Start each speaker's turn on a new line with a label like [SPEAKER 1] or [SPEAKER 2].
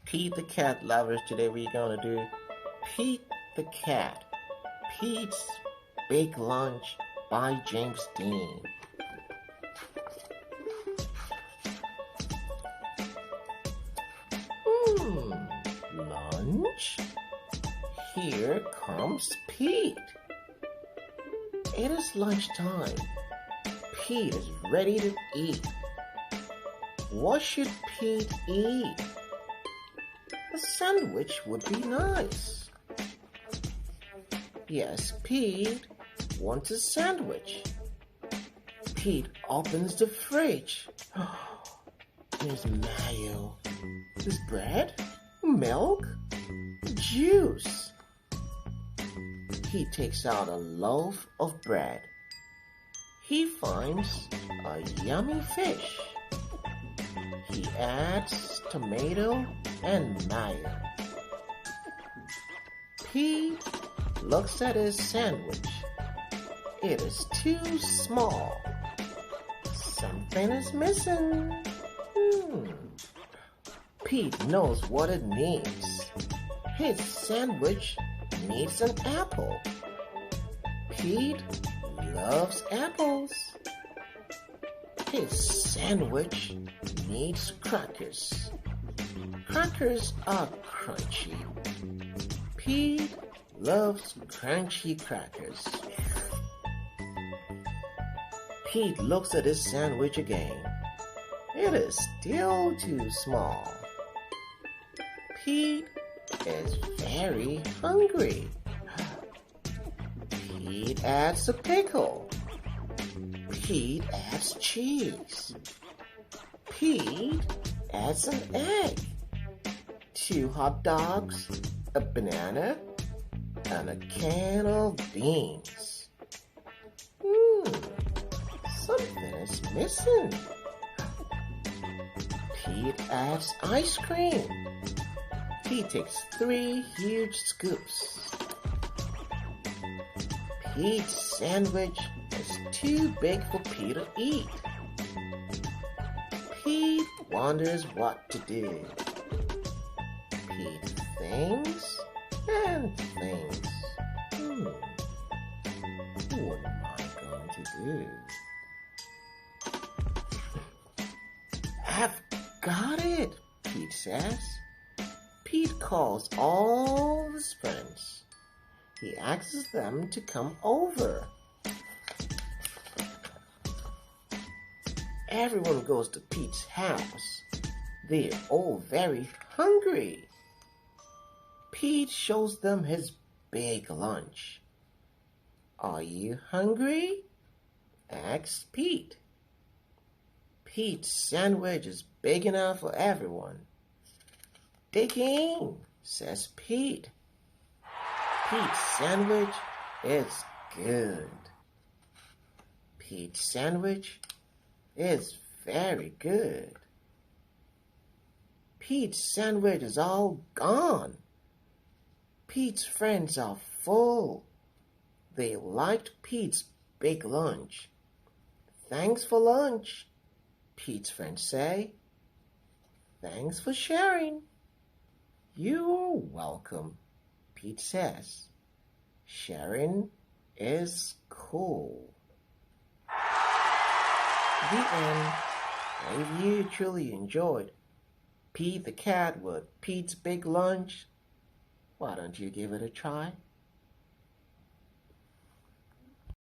[SPEAKER 1] Pete the Cat Lovers. Today we're gonna do Pete the Cat, Pete's Big Lunch by James Dean. Lunch? Here comes Pete. It is lunchtime. Pete is ready to eat. What should Pete eat? A sandwich would be nice. Yes, Pete wants a sandwich. Pete opens the fridge. There's mayo. There's bread, milk, juice. Pete takes out a loaf of bread. He finds a yummy fish. He adds tomato and mayo. Pete looks at his sandwich. It is too small. Something is missing. Pete knows what it needs. His sandwich needs an apple. Pete loves apples. His sandwich needs crackers. Crackers are crunchy. Pete loves crunchy crackers. Pete looks at his sandwich again. It is still too small. Pete is very hungry. Pete adds a pickle. Pete adds cheese. Pete adds an egg. 2 hot dogs, a banana, and a can of beans. Something is missing. Pete adds ice cream. He takes 3 huge scoops. Pete's sandwich is too big for Pete to eat. Pete wonders what to do. Pete thinks and thinks. What am I going to do? I've got it, Pete says. Pete calls all his friends. He asks them to come over. Everyone goes to Pete's house. They're all very hungry. Pete shows them his big lunch. Are you hungry? Asks Pete. Pete's sandwich is big enough for everyone. Dig in, says Pete. Pete's sandwich is good. Pete's sandwich is very good. Pete's sandwich is all gone. Pete's friends are full. They liked Pete's big lunch. Thanks for lunch, Pete's friends say. Thanks for sharing. You're welcome, Pete says. Sharing is cool. The end. If you truly enjoyed Pete the Cat with Pete's Big Lunch, why don't you give it a try?